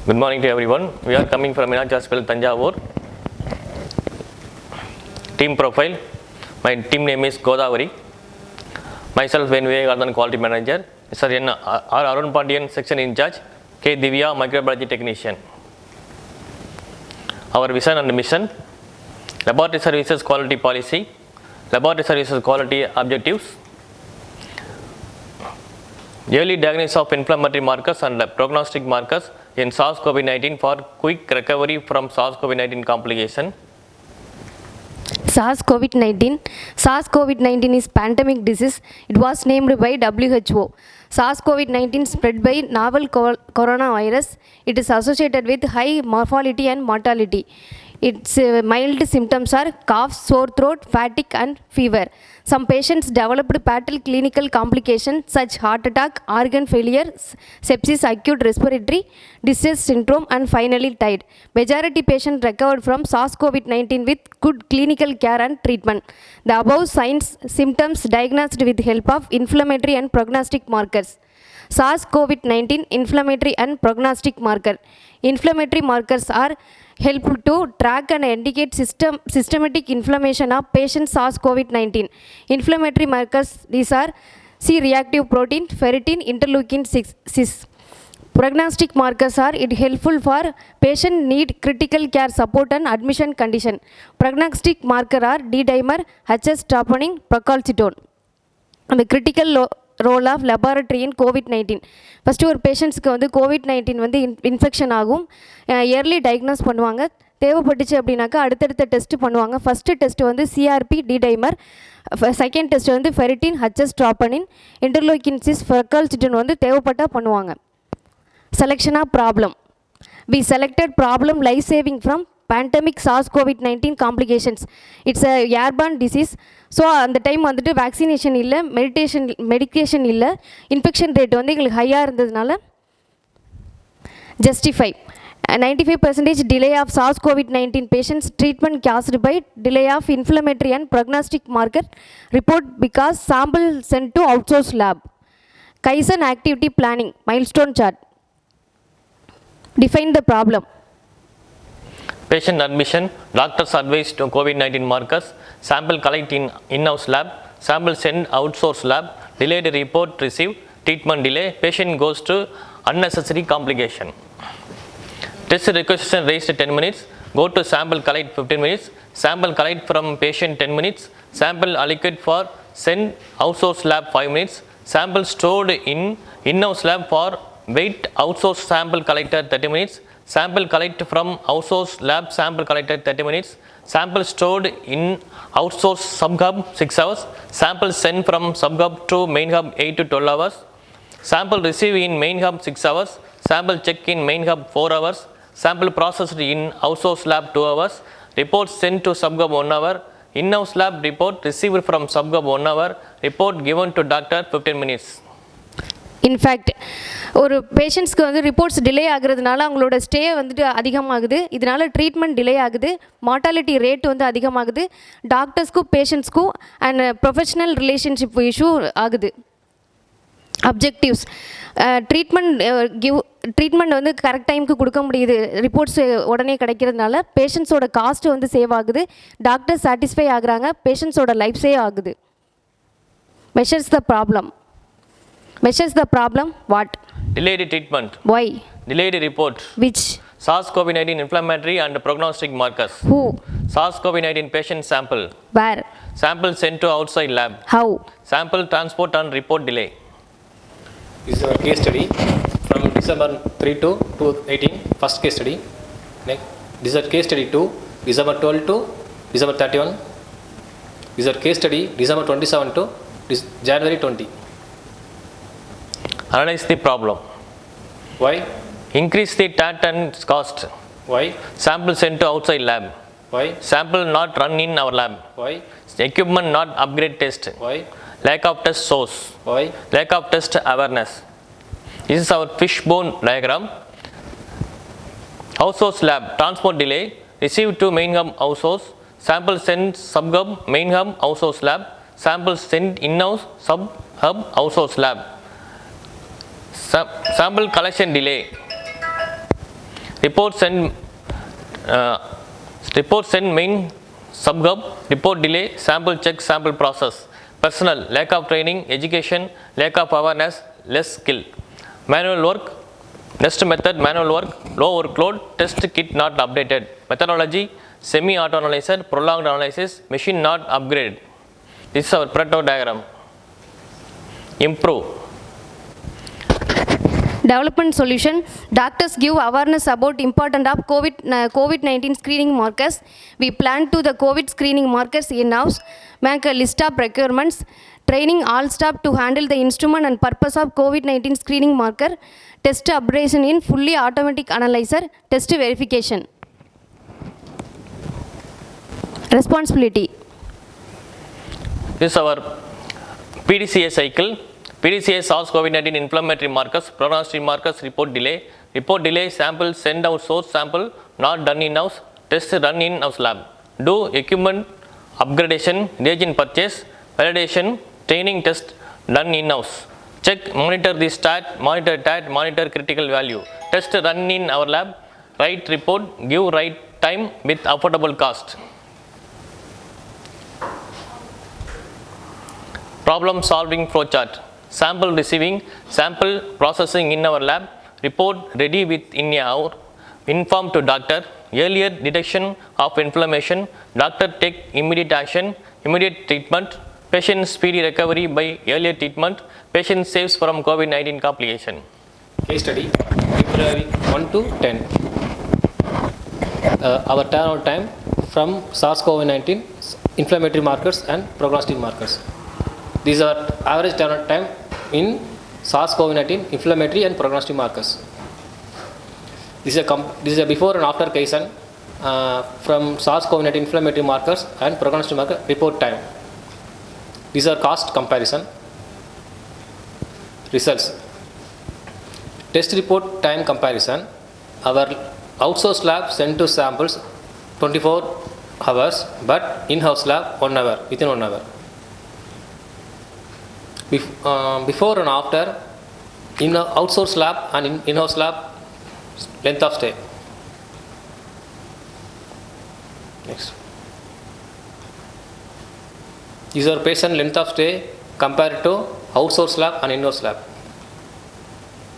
Good morning to everyone. We are coming from Meenakshi Hospital, Tanjavur. Team profile. My team name is Godavari. Myself, N. Vivekanathan, Quality Manager. Sir N. R. Arun Pandian, Section In Charge. K. Divya, Microbiology Technician. Our vision and mission. Laboratory Services Quality Policy. Laboratory Services Quality Objectives. Early diagnosis of inflammatory markers and prognostic markers in SARS-CoV-19 for quick recovery from SARS-CoV-19 complication. SARS-CoV-19 is pandemic disease. It was named by WHO. SARS-CoV-19 spread by novel coronavirus. It is associated with high mortality and mortality. Its mild symptoms are cough, sore throat, fatigue and fever. Some patients developed fatal clinical complications such heart attack, organ failure, sepsis, acute respiratory distress syndrome and finally died. Majority patients recovered from SARS-CoV-19 with good clinical care and treatment. The above signs, symptoms diagnosed with help of inflammatory and prognostic markers. SARS-CoV-19 inflammatory and prognostic marker. Inflammatory markers are helpful to track and indicate systematic inflammation of patient SARS-CoV-19. Inflammatory markers, these are C-reactive protein, ferritin, interleukin 6. Prognostic markers are it helpful for patient need critical care support and admission condition. Prognostic marker are D-dimer, HS troponin, procalcitone. And the critical role of laboratory in COVID-19. First ஒரு பேஷண்ட்ஸ்க்கு வந்து COVID-19 வந்து infection ஆகும், yearly diagnose பண்ணுவாங்க. தேவைப்பட்டுச்சு அப்படின்னாக்கா அடுத்தடுத்த test பண்ணுவாங்க. ஃபஸ்ட்டு டெஸ்ட் வந்து சிஆர்பி டிடைமர், செகண்ட் டெஸ்ட் வந்து ferritin, HS troponin, interleukin 6, procalcitonin வந்து தேவைப்பட்டால் பண்ணுவாங்க. Selection of problem. We selected problem life-saving from pandemic SARS-CoV-19 complications. It's a airborne disease. So அந்த டைம் வந்துட்டு வேக்சினேஷன் இல்லை, மெடிக்கேஷன் இல்லை, இன்ஃபெக்ஷன் ரேட் வந்து எங்களுக்கு ஹையாக இருந்ததுனால justify 95% delay of SARS-CoV-19 patients treatment caused by delay of inflammatory and prognostic marker report because sample sent to outsource lab. Kaizen activity planning milestone chart. Define the problem. Patient admission, doctor's advice to COVID-19 markers, sample collect in in-house lab, sample send outsource lab, delayed report received, treatment delay, patient goes to unnecessary complication. Test requisition raised 10 minutes, go to sample collect 15 minutes, sample collect from patient 10 minutes, sample allocate for send outsource lab 5 minutes, sample stored in in-house lab for wait outsource sample collector 30 minutes, sample collect from outsource lab sample collected 30 minutes, sample stored in outsource sub-hub 6 hours, sample sent from sub-hub to main hub 8 to 12 hours, sample received in main hub 6 hours, sample check in main hub 4 hours, sample processed in outsource lab 2 hours, report sent to sub-hub 1 hour, in-house lab report received from sub-hub 1 hour, report given to doctor 15 minutes. In fact ஒரு பேஷண்ட்ஸ்க்கு வந்து reports delay ஆகுறதுனால அவங்களோட stay வந்துட்டு அதிகமாகுது. இதனால் treatment delay ஆகுது, mortality rate வந்து அதிகமாகுது, டாக்டர்ஸ்க்கும் பேஷண்ட்ஸ்க்கும் அண்ட் ப்ரொஃபஷ்னல் ரிலேஷன்ஷிப் இஷ்யூ ஆகுது. அப்ஜெக்டிவ்ஸ் ட்ரீட்மெண்ட் வந்து கரெக்ட் டைமுக்கு கொடுக்க முடியுது, ரிப்போர்ட்ஸ் உடனே கிடைக்கிறதுனால பேஷண்ட்ஸோட காஸ்ட் வந்து சேவ் ஆகுது, டாக்டர் சாட்டிஸ்ஃபை ஆகுறாங்க, பேஷண்ட்ஸோட லைஃப் சேவ் ஆகுது. Measures the problem. Measures the problem. What? Delayed treatment. Why? Delayed report. Which? SARS-CoV-19 inflammatory and prognostic markers. Who? SARS-CoV-19 patient sample. Where? Sample sent to outside lab. How? Sample transport and report delay. This is our case study from December 3 to 2018, first case study. Next, this is our case study 2, December 12 to December 31. This is our case study December 27 to January 20. Analyze the problem. Why? Increase the TAT and cost. Why? Sample sent to outside lab. Why? Sample not run in our lab. Why? Equipment not upgrade test. Why? Lack of test source. Why? Lack of test awareness. This is our fishbone diagram. Outsource lab transport delay. Received to main hub outsource. Sample sent sub hub main hub outsource lab. Sample sent in-house sub hub outsource lab. Sample collection delay. Report send main subgub, report delay, sample check, sample process. Personnel, lack of training, education, lack of awareness, less skill. Manual work, next method, manual work, low workload, test kit not updated. Methodology, semi-auto analyzer, prolonged analysis, machine not upgraded. This is our Pareto diagram. Improve. Development solution. Doctors give awareness about important of COVID-19 screening markers. We plan to the COVID screening markers in-house. Make a list of requirements. Training all staff to handle the instrument and purpose of COVID-19 screening marker. Test updation in fully automatic analyzer. Test verification. Responsibility. This is our PDCA cycle. PDCA SARS-CoV-19 inflammatory markers, prognostic markers, report delay, sample send out source sample, not done in-house, test run in-house lab. Do equipment upgradation, reagent purchase, validation, training test done in-house. Check, monitor the stat, monitor critical value. Test run in our lab, write report, give right time with affordable cost. Problem solving flowchart. Sample receiving, sample processing in our lab, report ready within an hour, inform to doctor, earlier detection of inflammation, doctor take immediate action, immediate treatment, patient speedy recovery by earlier treatment, patient saves from COVID-19 complication. Case study, February 1 to 10. Our turnaround time from SARS-CoV-19 inflammatory markers and prognostic markers. These are average turnaround time in SARS-CoV-19 inflammatory and prognostic markers. This is a before and after Kaizen from SARS-CoV-19 inflammatory markers and prognostic marker report time. These are cost comparison. Results. Test report time comparison. Our outsourced lab sent to samples 24 hours, but in-house lab 1 hour, within 1 hour. Before and after, in outsourced lab and in-house lab, length of stay. Next. These are patient length of stay compared to outsourced lab and in-house lab.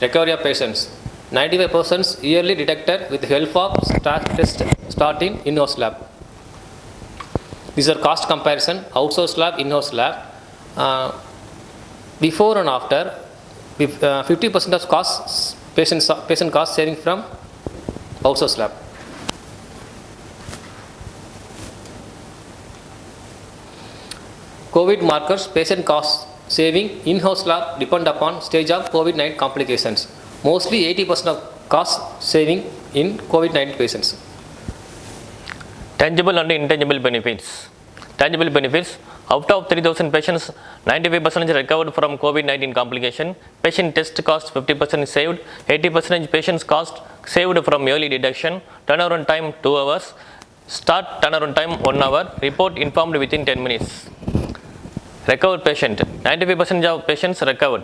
Recovery of patients. 95% yearly detected with the help of test starting in-house lab. These are cost comparison, outsourced lab, in-house lab. Before and after, 50% of costs, patient cost saving from outsourced lab. COVID markers, patient cost saving in-house lab depend upon stage of COVID-19 complications. Mostly 80% of cost saving in COVID-19 patients. Tangible and intangible benefits. Tangible benefits. Out of 3,000 patients, 95% recovered from COVID-19 complication. Patient test cost 50% saved. 80% patients cost saved from early detection. Turnaround time 2 hours. Start turnaround time 1 hour. Report informed within 10 minutes. Recovered patient. 95% of patients recovered.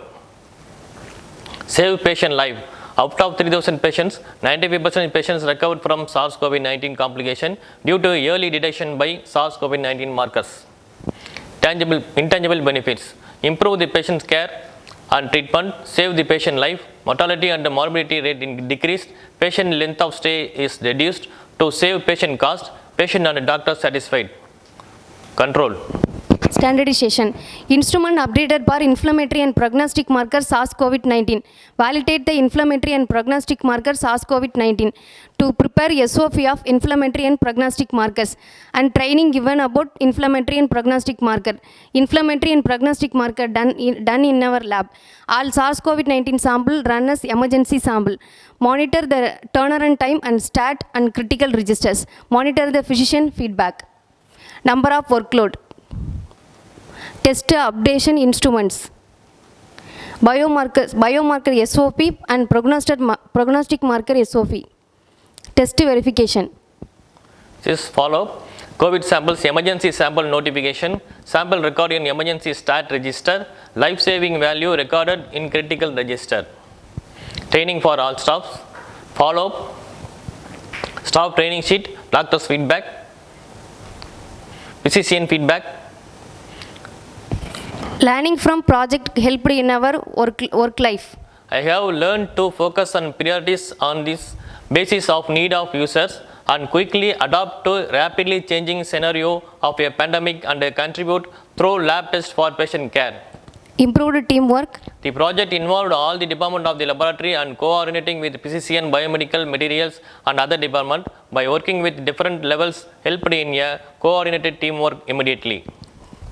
Save patient life. Out of 3,000 patients, 95% patients recovered from SARS-CoV-19 complication due to early detection by SARS-CoV-19 markers. Intangible benefits. Improve the patient's care and treatment, save the patient life, mortality and morbidity rate decreased, patient length of stay is reduced to save patient cost, patient and doctor satisfied. Control. Standardization. Instrument updated for inflammatory and prognostic marker SARS-CoV-19. Validate the inflammatory and prognostic marker SARS-CoV-19 to prepare SOP of inflammatory and prognostic markers and training given about inflammatory and prognostic marker. Inflammatory and prognostic marker done in our lab. All SARS-CoV-19 sample run as emergency sample. Monitor the turnaround time and stat and critical registers. Monitor the physician feedback. Number of workload. Test updation instruments. Biomarker SOP and prognostic marker SOP. Test verification. This follow COVID samples emergency sample notification, sample recorded in emergency stat register, life-saving value recorded in critical register. Training for all staffs. Follow Staff training sheet, doctor's feedback, physician feedback. Learning from project helped in our work life. I have learned to focus on priorities on this basis of need of users and quickly adapt to rapidly changing scenario of a pandemic and contribute through lab tests for patient care. Improved teamwork. The project involved all the department of the laboratory and coordinating with physician, biomedical materials and other department by working with different levels helped in a coordinated teamwork immediately.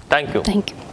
Thank you. Thank you.